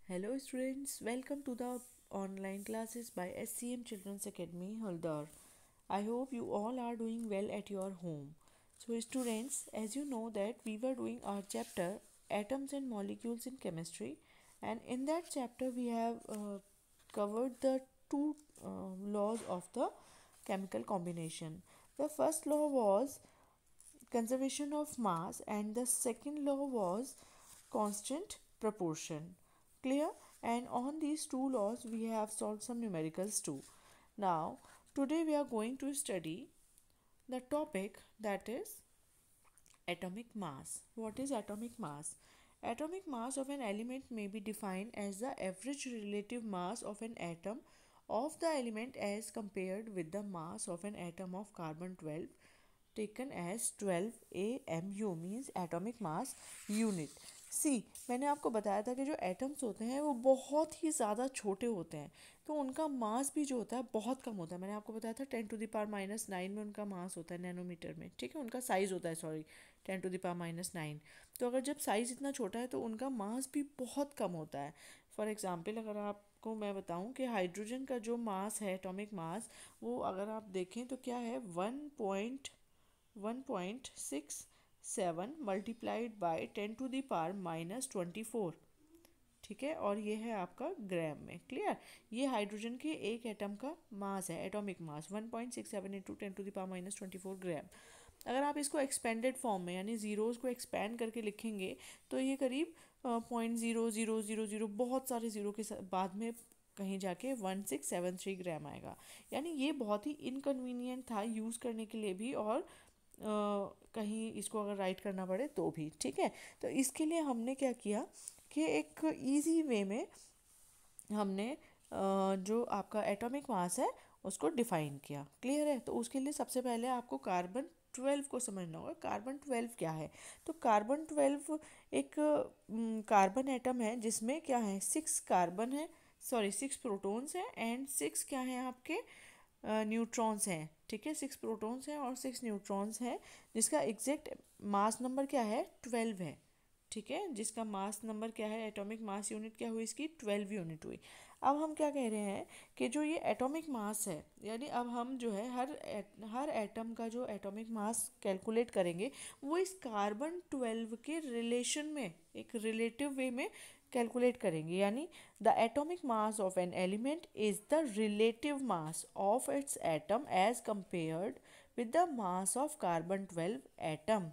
Hello students, welcome to the online classes by SCM Children's Academy, Haldar. I hope you all are doing well at your home. So students, as you know that we were doing our chapter Atoms and Molecules in Chemistry, and in that chapter we have covered the two laws of the chemical combination. The first law was conservation of mass and the second law was constant proportion. Clear? And on these two laws we have solved some numericals too. Now today we are going to study the topic that is atomic mass. What is atomic mass? Atomic mass of an element may be defined as the average relative mass of an atom of the element as compared with the mass of an atom of carbon 12 taken as 12 AMU means atomic mass unit. सी मैंने आपको बताया था कि जो atoms होते हैं वो बहुत ही ज़्यादा छोटे होते हैं, तो उनका मास भी जो होता है बहुत कम होता है. मैंने आपको बताया था 10⁻⁻9 में उनका मास होता है नैनोमीटर में. ठीक है, उनका साइज़ होता है, सॉरी 10⁻⁹. तो अगर जब साइज़ इतना छोटा है तो उनका मास भी बहुत कम होता है. फॉर एग्ज़ाम्पल अगर आपको मैं बताऊं कि हाइड्रोजन का जो मास है, एटॉमिक मास, वो अगर आप देखें तो क्या है 1.67 मल्टीप्लाइड बाय 10⁻⁻24. ठीक है, और ये है आपका ग्राम में. क्लियर? ये हाइड्रोजन के एक एटम का मास है, एटॉमिक मास 1.67 इंटू 10⁻⁻24 ग्राम. अगर आप इसको एक्सपेंडेड फॉर्म में यानी ज़ीरोज़ को एक्सपेंड करके लिखेंगे तो ये करीब 0.0000 बहुत सारे ज़ीरो के बाद में कहीं जाके 1673 ग्राम आएगा. यानी ये बहुत ही इनकन्वीनियंट था यूज़ करने के लिए भी, और कहीं इसको अगर राइट करना पड़े तो भी. ठीक है, तो इसके लिए हमने क्या किया कि एक इजी वे में हमने जो आपका एटॉमिक मास है उसको डिफाइन किया. क्लियर है? तो उसके लिए सबसे पहले आपको कार्बन 12 को समझना होगा. कार्बन 12 क्या है? तो कार्बन 12 एक कार्बन एटम है जिसमें क्या है 6 कार्बन है, सॉरी 6 प्रोटॉन्स हैं एंड 6 क्या हैं आपके न्यूट्रॉन्स हैं. ठीक है, 6 प्रोटॉन्स हैं और 6 न्यूट्रॉन्स हैं, जिसका एग्जैक्ट मास नंबर क्या है 12 है. ठीक है, जिसका मास नंबर क्या है, एटॉमिक मास यूनिट क्या हुई इसकी 12 यूनिट हुई. अब हम क्या कह रहे हैं कि जो ये एटॉमिक मास है, यानी अब हम जो है हर एटम का जो एटॉमिक मास कैलकुलेट करेंगे वो इस कार्बन 12 के रिलेशन में, एक रिलेटिव वे में कैलकुलेट करेंगे. यानी the atomic mass of an element is the relative mass of its atom as compared with the mass of carbon 12 atom.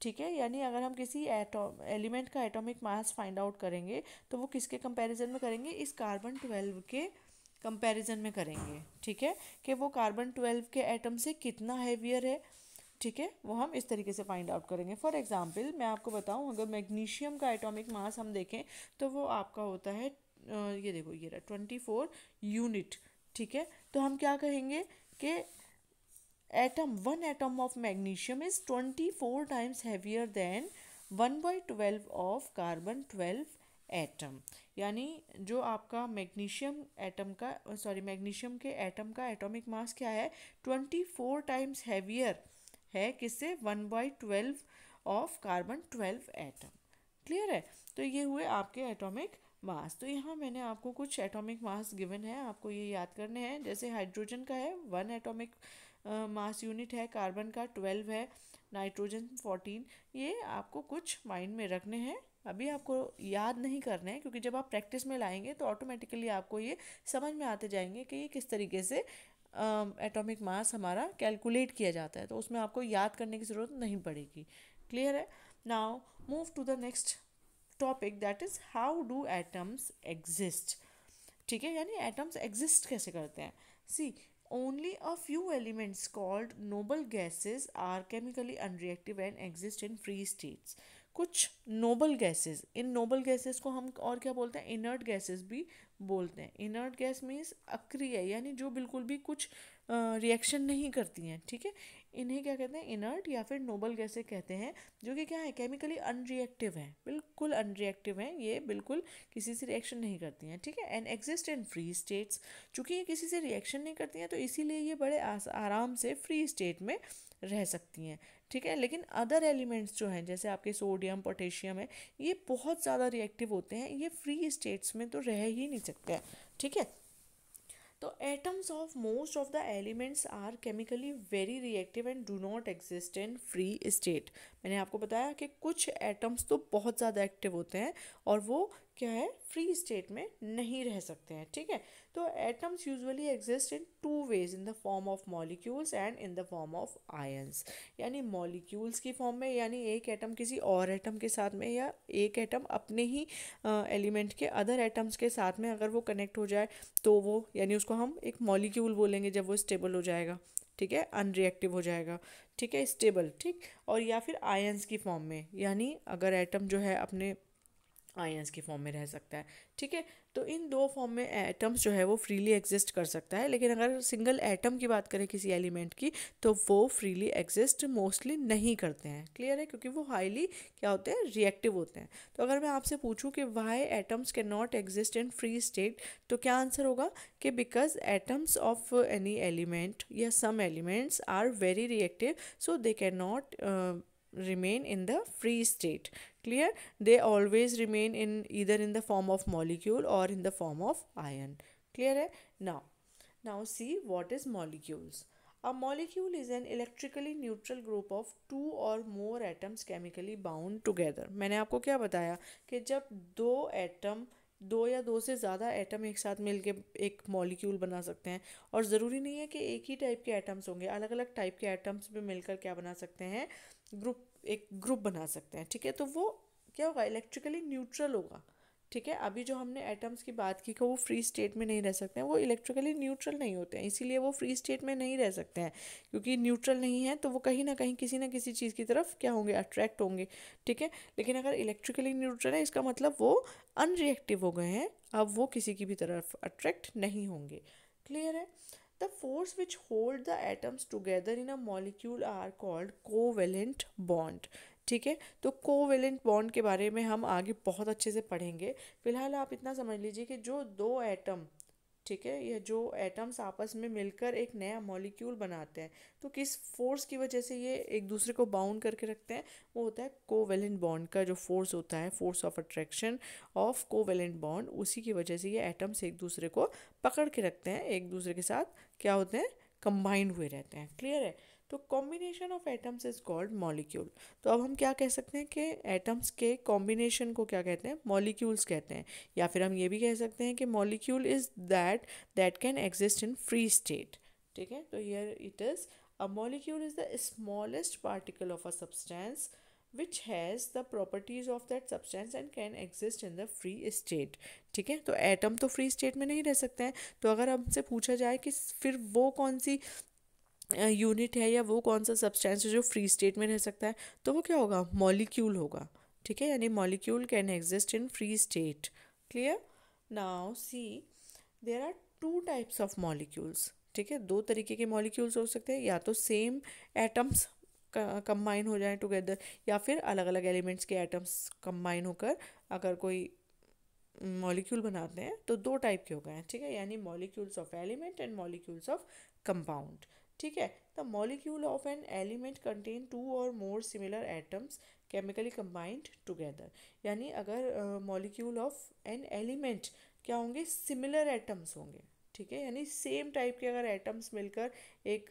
ठीक है, यानी अगर हम किसी एलिमेंट का एटॉमिक मास फाइंड आउट करेंगे तो वो किसके कंपैरिजन में करेंगे, इस कार्बन 12 के कंपैरिजन में करेंगे. ठीक है, कि वो कार्बन 12 के एटम से कितना हैवियर है. ठीक है, वो हम इस तरीके से फाइंड आउट करेंगे. फॉर एग्जांपल मैं आपको बताऊं, अगर मैग्नीशियम का एटॉमिक मास हम देखें तो वो आपका होता है ये देखो, ये रहा 24 यूनिट. ठीक है, तो हम क्या कहेंगे कि one atom of magnesium is 24 times heavier than 1/12 of carbon 12 atom. यानी जो आपका मैग्नीशियम एटम का, सॉरी मैग्नीशियम के एटम का एटॉमिक मास क्या है 24 टाइम्स हैवियर है किससे 1/12 ऑफ कार्बन 12 एटम. क्लियर है? तो ये हुए आपके एटॉमिक मास. तो यहाँ मैंने आपको कुछ एटॉमिक मास गिवन है, आपको ये याद करने हैं. जैसे हाइड्रोजन का है 1 एटॉमिक मास यूनिट है, कार्बन का 12 है, नाइट्रोजन 14. ये आपको कुछ माइंड में रखने हैं, अभी आपको याद नहीं करने हैं, क्योंकि जब आप प्रैक्टिस में लाएंगे तो ऑटोमेटिकली आपको ये समझ में आते जाएंगे कि ये किस तरीके से एटॉमिक मास हमारा कैलकुलेट किया जाता है, तो उसमें आपको याद करने की ज़रूरत नहीं पड़ेगी. क्लियर है? Now move to the next topic, that is how do atoms exist. ठीक है, यानी एटम्स एग्जिस्ट कैसे करते हैं. See only a few elements called noble gases are chemically unreactive and exist in free states. कुछ noble gases, इन noble gases को हम और क्या बोलते हैं, इनर्ट गैसेस भी बोलते हैं. इनर्ट गैस मीन्स अक्रिय, यानी जो बिल्कुल भी कुछ रिएक्शन नहीं करती हैं. ठीक है, इन्हें क्या कहते हैं, इनर्ट या फिर नोबल गैसें कहते हैं, जो कि क्या है, केमिकली अनरिएक्टिव है, बिल्कुल अनरिएक्टिव हैं, ये बिल्कुल किसी से रिएक्शन नहीं करती हैं, ठीक है। And exist in free states, चूंकि ये किसी से रिएक्शन नहीं करती हैं तो इसीलिए ये बड़े आराम से फ्री स्टेट में रह सकती हैं, ठीक है। लेकिन अदर एलिमेंट्स जो हैं जैसे आपके सोडियम पोटेशियम है, ये बहुत ज़्यादा रिएक्टिव होते हैं, ये फ्री स्टेट्स में तो रह ही नहीं सकते हैं, ठीक है। तो atoms of most of the elements are chemically very reactive and do not exist in free state. मैंने आपको बताया कि कुछ एटम्स तो बहुत ज़्यादा एक्टिव होते हैं और वो क्या है, फ्री स्टेट में नहीं रह सकते हैं, ठीक है। तो atoms usually exist in two ways, in the form of molecules and in the form of ions. यानी मॉलिक्यूल्स की फॉर्म में, यानी एक एटम किसी और एटम के साथ में, या एक एटम अपने ही एलिमेंट के अदर एटम्स के साथ में अगर वो कनेक्ट हो जाए तो वो, यानी उसको हम एक मॉलिक्यूल बोलेंगे जब वो स्टेबल हो जाएगा, ठीक है, अनरिएक्टिव हो जाएगा, ठीक है, स्टेबल, ठीक। और या फिर आयंस की फॉर्म में, यानी अगर एटम जो है अपने आयंस की फॉर्म में रह सकता है, ठीक है। तो इन दो फॉर्म में एटम्स जो है वो फ्रीली एग्जिस्ट कर सकता है, लेकिन अगर सिंगल एटम की बात करें किसी एलिमेंट की तो वो फ्रीली एग्जिस्ट मोस्टली नहीं करते हैं, क्लियर है, क्योंकि वो हाईली क्या होते हैं, रिएक्टिव होते हैं। तो अगर मैं आपसे पूछूं कि why atoms can not exist in free state, तो क्या आंसर होगा कि because atoms of any element या some elements are very reactive, so they can not remain in the free state, clear, they always remain in either in the form of molecule or in the form of ion, clear hai. Now see what is molecules. A molecule is an electrically neutral group of two or more atoms chemically bound together. मैंने आपको क्या बताया कि जब दो atom, दो या दो से ज़्यादा एटम एक साथ मिलके एक मॉलिक्यूल बना सकते हैं, और ज़रूरी नहीं है कि एक ही टाइप के एटम्स होंगे, अलग अलग टाइप के एटम्स भी मिलकर क्या बना सकते हैं, ग्रुप, एक ग्रुप बना सकते हैं, ठीक है। तो वो क्या होगा, इलेक्ट्रिकली न्यूट्रल होगा, ठीक है। अभी जो हमने एटम्स की बात की कि वो फ्री स्टेट में नहीं रह सकते हैं, वो इलेक्ट्रिकली न्यूट्रल नहीं होते हैं, इसीलिए वो फ्री स्टेट में नहीं रह सकते हैं, क्योंकि न्यूट्रल नहीं है तो वो कहीं ना कहीं किसी ना किसी चीज़ की तरफ क्या होंगे, अट्रैक्ट होंगे, ठीक है। लेकिन अगर इलेक्ट्रिकली न्यूट्रल है, इसका मतलब वो अनरिएक्टिव हो गए हैं, अब वो किसी की भी तरफ अट्रैक्ट नहीं होंगे, क्लियर है। The force which hold the atoms together in a molecule are called covalent bond, ठीक है। तो कोवेलेंट बॉन्ड के बारे में हम आगे बहुत अच्छे से पढ़ेंगे, फिलहाल आप इतना समझ लीजिए कि जो दो एटम, ठीक है, ये जो एटम्स आपस में मिलकर एक नया मॉलिक्यूल बनाते हैं, तो किस फोर्स की वजह से ये एक दूसरे को बाउंड करके रखते हैं, वो होता है कोवेलेंट बॉन्ड का जो फोर्स होता है, force of attraction of covalent bond, उसी की वजह से ये एटम्स एक दूसरे को पकड़ के रखते हैं, एक दूसरे के साथ क्या होते हैं, कंबाइंड हुए रहते हैं, क्लियर है। तो combination of atoms is called molecule. तो अब हम क्या कह सकते हैं कि एटम्स के कॉम्बिनेशन को क्या कहते हैं, मॉलिक्यूल्स कहते हैं, या फिर हम ये भी कह सकते हैं कि molecule is that can exist in free state, ठीक है। तो here it is, a molecule is the smallest particle of a substance which has the properties of that substance and can exist in the free state, ठीक है। तो atom तो free state में नहीं रह सकते हैं, तो अगर हमसे पूछा जाए कि फिर वो कौन सी यूनिट है या वो कौन सा सब्सटेंस है जो फ्री स्टेट में रह सकता है, तो वो क्या होगा, मॉलिक्यूल होगा, ठीक है। यानी molecule can exist in free state, clear. Now see, there are two types of molecules, ठीक है, दो तरीके के मॉलिक्यूल्स हो सकते हैं, या तो सेम एटम्स कंबाइन हो जाए टुगेदर, या फिर अलग अलग एलिमेंट्स के एटम्स कंबाइन होकर अगर कोई मॉलिक्यूल बनाते हैं, तो दो टाइप के हो गए हैं, ठीक है। यानी molecules of element and molecules of compound, ठीक है। The molecule of an element contain two or more similar atoms chemically combined together. यानी अगर मॉलिक्यूल ऑफ एन एलिमेंट क्या होंगे, सिमिलर एटम्स होंगे, ठीक है। यानी सेम टाइप के अगर एटम्स मिलकर एक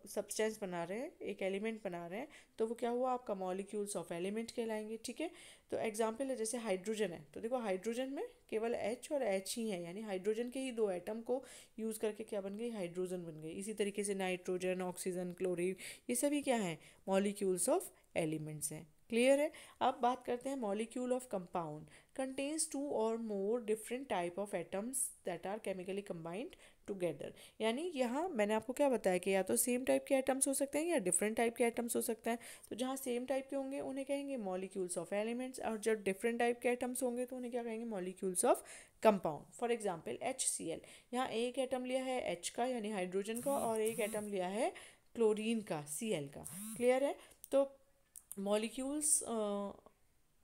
सब्सटेंस बना रहे हैं, एक एलिमेंट बना रहे हैं, तो वो क्या हुआ, आपका मॉलिक्यूल्स ऑफ एलिमेंट कहलाएंगे, ठीक है। तो एग्जांपल है जैसे हाइड्रोजन है, तो देखो हाइड्रोजन में केवल H और H ही है, यानी हाइड्रोजन के ही दो एटम को यूज़ करके क्या बन गई, हाइड्रोजन बन गई। इसी तरीके से नाइट्रोजन, ऑक्सीजन, क्लोरीन, ये सभी क्या हैं, मॉलिक्यूल्स ऑफ एलिमेंट्स हैं, क्लियर है। अब बात करते हैं molecule of compound, contains two or more different type of atoms that are chemically combined together. यानी यहाँ मैंने आपको क्या बताया कि या तो सेम टाइप के एटम्स हो सकते हैं या डिफरेंट टाइप के एटम्स हो सकते हैं। तो जहाँ सेम टाइप के होंगे उन्हें कहेंगे मॉलिक्यूल्स ऑफ एलिमेंट्स, और जब डिफरेंट टाइप के एटम्स होंगे तो उन्हें क्या कहेंगे, molecules of compound. For example HCl, यहाँ एक एटम लिया है H का यानी हाइड्रोजन का, और एक एटम लिया है क्लोरीन का Cl का। क्लियर है? तो मॉलिक्यूल्स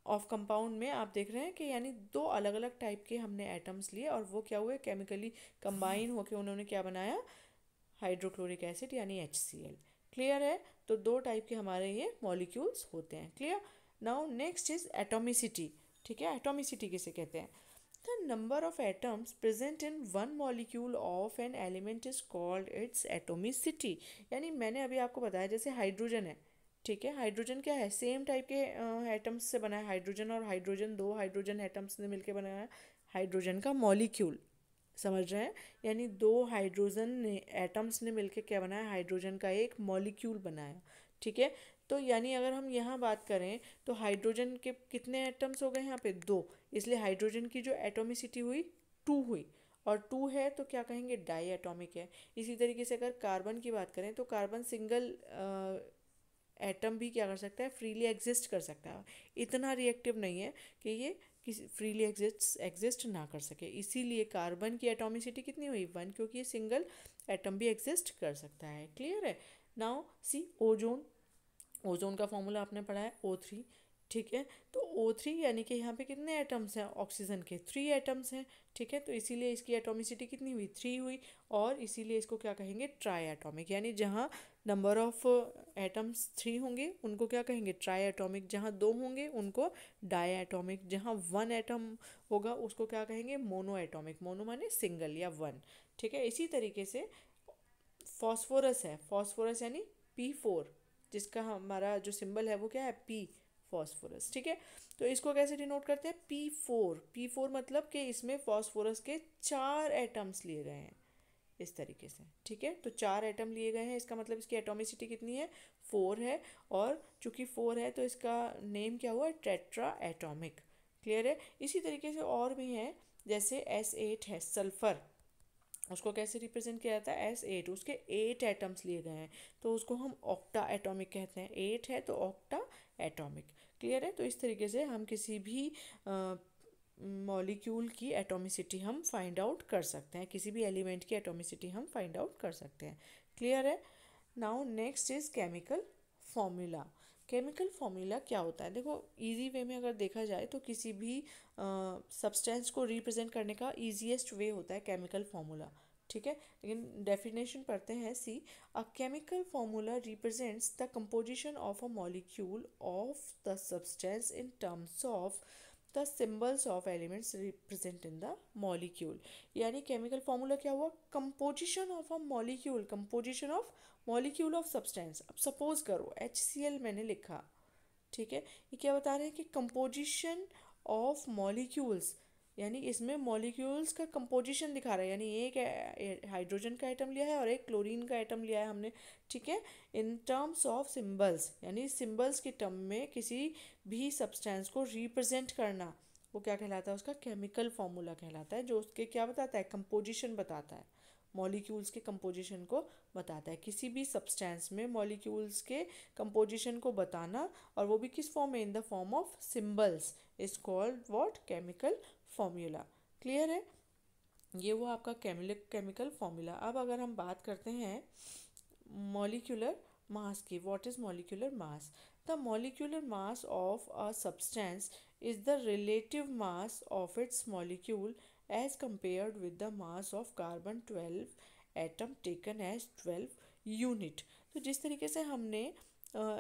ऑफ कंपाउंड में आप देख रहे हैं कि यानी दो अलग अलग टाइप के हमने एटम्स लिए और वो क्या हुए, केमिकली कंबाइन होके उन्होंने क्या बनाया, हाइड्रोक्लोरिक एसिड यानी HCl। क्लियर है? तो दो टाइप के हमारे ये मॉलिक्यूल्स होते हैं। Clear? Now next is atomicity. ठीक है, एटोमिसिटी किसे कहते हैं? The number of atoms present in one molecule of an element is called its atomicity. यानी मैंने अभी आपको बताया जैसे हाइड्रोजन है, ठीक है, हाइड्रोजन क्या है, सेम टाइप के एटम्स से बना है। हाइड्रोजन और हाइड्रोजन, दो हाइड्रोजन एटम्स ने मिलकर बनाया है हाइड्रोजन का मॉलिक्यूल। समझ रहे हैं? यानी दो हाइड्रोजन ने एटम्स ने मिलकर क्या बनाया, हाइड्रोजन का एक मॉलिक्यूल बनाया। ठीक है, तो यानी अगर हम यहाँ बात करें तो हाइड्रोजन के कितने एटम्स हो गए यहाँ पे, दो, इसलिए हाइड्रोजन की जो एटोमिसिटी हुई 2 हुई, और 2 है तो क्या कहेंगे, डाई एटॉमिक है। इसी तरीके से अगर कार्बन की बात करें तो कार्बन सिंगल एटम भी क्या कर सकता है, फ्रीली एग्जिस्ट कर सकता है, इतना रिएक्टिव नहीं है कि ये किसी फ्रीली एग्जिस्ट ना कर सके। इसीलिए कार्बन की एटॉमिसिटी कितनी हुई, 1, क्योंकि ये सिंगल एटम भी एग्जिस्ट कर सकता है। क्लियर है? Now see ozone. ओजोन का फॉर्मूला आपने पढ़ा है O3। ठीक है, तो O3 यानी कि यहाँ पे कितने एटम्स हैं ऑक्सीजन के, 3 एटम्स हैं। ठीक है, तो इसीलिए इसकी एटॉमिसिटी कितनी हुई, 3 हुई, और इसीलिए इसको क्या कहेंगे, ट्राई एटॉमिक। यानी जहाँ नंबर ऑफ एटम्स 3 होंगे उनको क्या कहेंगे, ट्राई एटॉमिक। जहाँ 2 होंगे उनको डाई एटॉमिक। जहाँ 1 एटम होगा उसको क्या कहेंगे, मोनो एटॉमिक। मोनो माने सिंगल या 1। ठीक है, इसी तरीके से फॉस्फोरस है, फॉस्फोरस यानी P4, जिसका हमारा जो सिंबल है वो क्या है, P, फॉस्फोरस। ठीक है, तो इसको कैसे डिनोट करते हैं, P4। P4 मतलब कि इसमें फॉस्फोरस के 4 एटम्स लिए गए हैं इस तरीके से। ठीक है, तो 4 एटम लिए गए हैं, इसका मतलब इसकी एटॉमिसिटी कितनी है, 4 है, और चूंकि 4 है तो इसका नेम क्या हुआ, टेट्रा एटॉमिक। क्लियर है? इसी तरीके से और भी हैं, जैसे S8 है, सल्फर, उसको कैसे रिप्रेजेंट किया जाता है, S8, उसके 8 एटम्स लिए गए हैं तो उसको हम ऑक्टा एटॉमिक कहते हैं। 8 है तो ऑक्टा एटॉमिक। क्लियर है? तो इस तरीके से हम किसी भी मॉलिक्यूल की एटॉमिसिटी हम फाइंड आउट कर सकते हैं, किसी भी एलिमेंट की एटॉमिसिटी हम फाइंड आउट कर सकते हैं। क्लियर है? Now next is chemical formula. Chemical formula क्या होता है, देखो इजी वे में अगर देखा जाए तो किसी भी सब्सटेंस को रिप्रेजेंट करने का ईजीएस्ट वे होता है केमिकल फॉर्मूला। ठीक है, लेकिन डेफिनेशन पढ़ते हैं। See, a chemical formula represents the composition of a molecule of the substance in terms of the symbols of elements represent in the molecule. यानी केमिकल फॉर्मूला क्या हुआ, composition of a molecule, composition of molecule of substance. अब suppose करो HCl मैंने लिखा, ठीक है, ये क्या बता रहे हैं कि कंपोजिशन ऑफ मॉलिक्यूल्स, यानी इसमें मॉलिक्यूल्स का कंपोजिशन दिखा रहा है, यानी एक हाइड्रोजन का आइटम लिया है और एक क्लोरीन का आइटम लिया है हमने। ठीक है, इन टर्म्स ऑफ सिंबल्स, यानी सिंबल्स के टर्म में किसी भी सब्सटेंस को रिप्रेजेंट करना, वो क्या कहलाता है, उसका केमिकल फॉर्मूला कहलाता है, जो उसके क्या बताता है, कंपोजिशन बताता है, मॉलिक्यूल्स के कंपोजिशन को बताता है। किसी भी सब्सटेंस में मॉलिक्यूल्स के कंपोजिशन को बताना, और वो भी किस फॉर्म में, इन the form of symbols, is called what, chemical formula. Clear है? ये वो आपका केमिकल फॉर्मूला। अब अगर हम बात करते हैं मॉलिक्यूलर मास की, what is molecular mass, the molecular mass of a substance is the relative mass of its molecule as compared with the mass of carbon 12 atom taken as 12 unit। तो जिस तरीके से हमने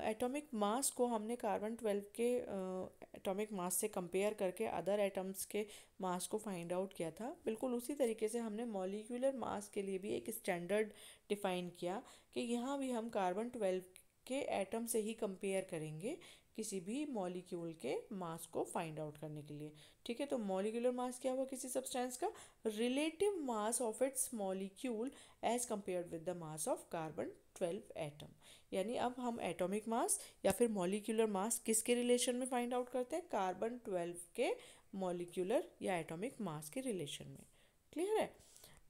एटॉमिक मास को हमने carbon 12 के atomic mass से compare करके अदर एटम्स के मास को फाइंड आउट किया था, बिल्कुल उसी तरीके से हमने मॉलिक्यूलर मास के लिए भी एक स्टैंडर्ड डिफाइन किया कि यहाँ भी हम कार्बन 12 के एटम से ही कंपेयर करेंगे किसी भी मॉलिक्यूल के मास को फाइंड आउट करने के लिए। ठीक है, तो मॉलिक्यूलर मास क्या हुआ किसी सब्सटेंस का, relative mass of its molecule as compared with the mass of carbon 12 atom. यानी अब हम एटॉमिक मास या फिर मॉलिक्यूलर मास किसके रिलेशन में फाइंड आउट करते हैं, कार्बन 12 के मॉलिक्यूलर या एटॉमिक मास के रिलेशन में। क्लियर है?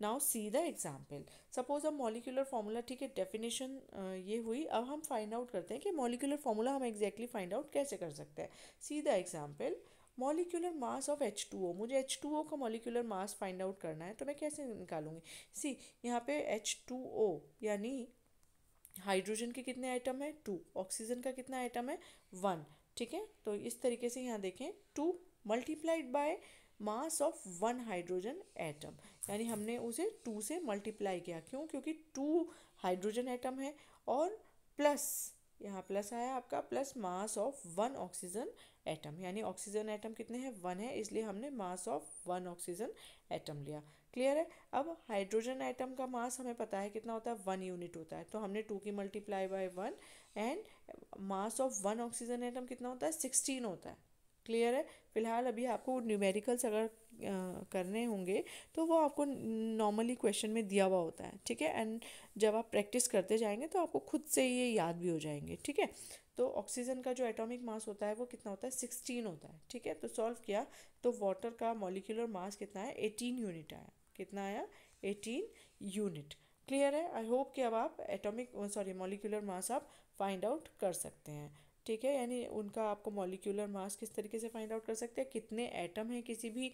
Now see the example, suppose अब मॉलिक्यूलर फॉर्मूला, ठीक है, डेफिनेशन ये हुई। अब हम फाइंड आउट करते हैं कि मॉलिक्यूलर फॉर्मूला हम एग्जैक्टली फाइंड आउट कैसे कर सकते हैं। See the example, molecular mass of H2O, मुझे H2O का मॉलिक्यूलर मास फाइंड आउट करना है तो मैं कैसे निकालूंगी। सी, यहाँ पे H2O यानी हाइड्रोजन के कितने आइटम है 2, ऑक्सीजन का कितना आइटम है 1। ठीक है, तो इस तरीके से यहाँ देखें 2 multiplied by mass of 1 hydrogen atom, यानी हमने उसे 2 से मल्टीप्लाई किया। क्यों? क्योंकि 2 हाइड्रोजन एटम है और प्लस यहाँ प्लस आया आपका plus mass of 1 oxygen atom, यानी ऑक्सीजन एटम कितने हैं 1 है, इसलिए हमने मास ऑफ 1 ऑक्सीजन एटम लिया। क्लियर है? अब हाइड्रोजन एटम का मास हमें पता है कितना होता है 1 यूनिट होता है, तो हमने 2 की multiply by 1 and mass of 1 oxygen atom कितना होता है 16 होता है। क्लियर है? फिलहाल अभी आपको न्यूमेरिकल्स अगर करने होंगे तो वो आपको नॉर्मली क्वेश्चन में दिया हुआ होता है। ठीक है, एंड जब आप प्रैक्टिस करते जाएंगे तो आपको खुद से ये याद भी हो जाएंगे। ठीक है, तो ऑक्सीजन का जो एटॉमिक मास होता है वो कितना होता है 16 होता है। ठीक है, तो सॉल्व किया तो वाटर का मॉलिक्यूलर मास कितना है 18 यूनिट आया। कितना आया 18 यूनिट। क्लियर है? आई होप कि अब आप एटॉमिक मॉलिक्यूलर मास आप फाइंड आउट कर सकते हैं। ठीक है, यानी उनका आपको मॉलिक्यूलर मास किस तरीके से फाइंड आउट कर सकते हैं, कितने एटम हैं किसी भी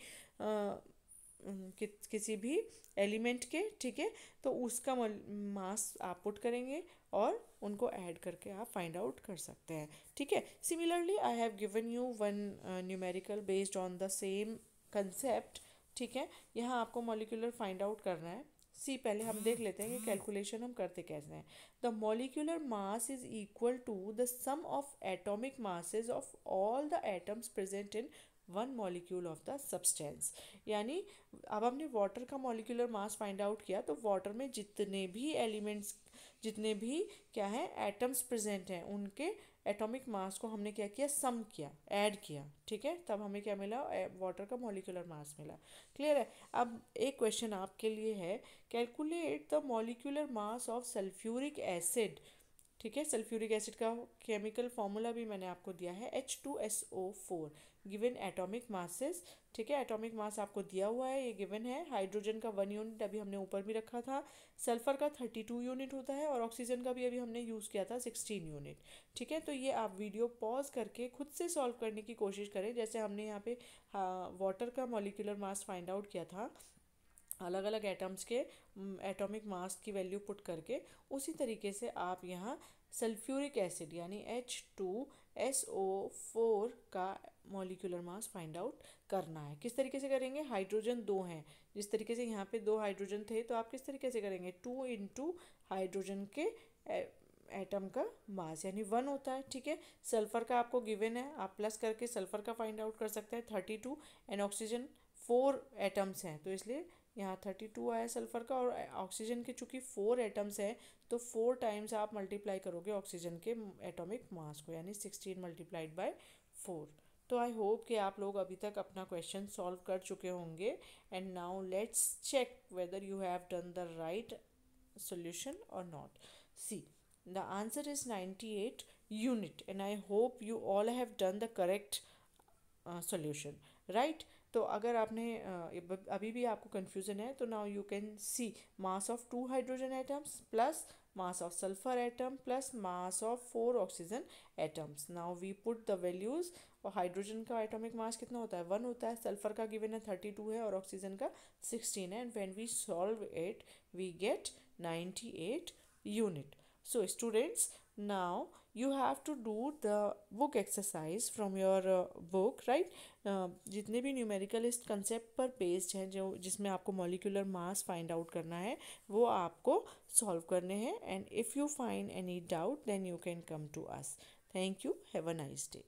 किसी भी एलिमेंट के। ठीक है, तो उसका मास आप पुट करेंगे और उनको ऐड करके आप फाइंड आउट कर सकते हैं। ठीक है, similarly I have given you one numerical based on the same concept. ठीक है, यहाँ आपको मॉलिक्यूलर फाइंड आउट करना है। सी पहले हम देख लेते हैं कि कैलकुलेशन हम करते कैसे हैं। The molecular mass is equal to the sum of atomic masses of all the atoms present in 1 molecule of the substance. यानी अब हमने वाटर का मॉलिक्यूलर मास फाइंड आउट किया, तो वाटर में जितने भी एलिमेंट्स, जितने भी क्या है एटम्स प्रेजेंट हैं, उनके एटॉमिक मास को हमने क्या किया सम किया, ऐड किया। ठीक है, तब हमें क्या मिला वाटर का मॉलिक्यूलर मास मिला। क्लियर है? अब एक क्वेश्चन आपके लिए है, calculate the molecular mass of sulphuric acid. ठीक है, सल्फ्यूरिक एसिड का केमिकल फॉर्मूला भी मैंने आपको दिया है H2SO4 गिवन एटॉमिक मासेस। ठीक है, एटॉमिक मास आपको दिया हुआ है, ये गिवन है। हाइड्रोजन का 1 यूनिट अभी हमने ऊपर भी रखा था, सल्फर का 32 यूनिट होता है और ऑक्सीजन का भी अभी हमने यूज़ किया था 16 यूनिट। ठीक है, तो ये आप वीडियो पॉज करके खुद से सॉल्व करने की कोशिश करें, जैसे हमने यहाँ पे वाटर का मॉलिक्यूलर मास फाइंड आउट किया था अलग अलग एटम्स के एटॉमिक मास की वैल्यू पुट करके, उसी तरीके से आप यहाँ सल्फ्यूरिक एसिड यानी H2SO4 का मॉलिक्यूलर मास फाइंड आउट करना है। किस तरीके से करेंगे, हाइड्रोजन 2 हैं, जिस तरीके से यहाँ पे 2 हाइड्रोजन थे, तो आप किस तरीके से करेंगे 2 इंटू हाइड्रोजन के एटम का मास यानी 1 होता है। ठीक है, सल्फर का आपको गिवन है, आप प्लस करके सल्फर का फाइंड आउट कर सकते हैं 32 एंड ऑक्सीजन 4 एटम्स हैं, तो इसलिए यहाँ 32 आया सल्फर का। और ऑक्सीजन के चूँकि 4 एटम्स हैं, तो 4 टाइम्स आप मल्टीप्लाई करोगे ऑक्सीजन के एटॉमिक मास को, यानी 16 मल्टीप्लाइड बाय 4। तो आई होप कि आप लोग अभी तक अपना क्वेश्चन सॉल्व कर चुके होंगे। And now let's check whether you have done the right solution or not. See, the answer is 98 unit and I hope you all have done the correct solution, right? तो अगर आपने अभी भी आपको confusion है, तो now you can see mass of 2 hydrogen atoms plus mass of sulfur atom plus mass of 4 oxygen atoms. Now we put the values, और hydrogen का एटॉमिक मास कितना होता है 1 होता है, सल्फर का गिवन है 32 है और ऑक्सीजन का 16 है, and when we solve it we get 98 unit. So students, now you have to do the book exercise from your book, right? जितने भी न्यूमेरिकल इस कंसेप्ट पर बेस्ड हैं, जो जिसमें आपको मॉलिक्यूलर मास फाइंड आउट करना है, वो आपको सॉल्व करने हैं। And if you find any doubt then you can come to us. Thank you, have a nice day.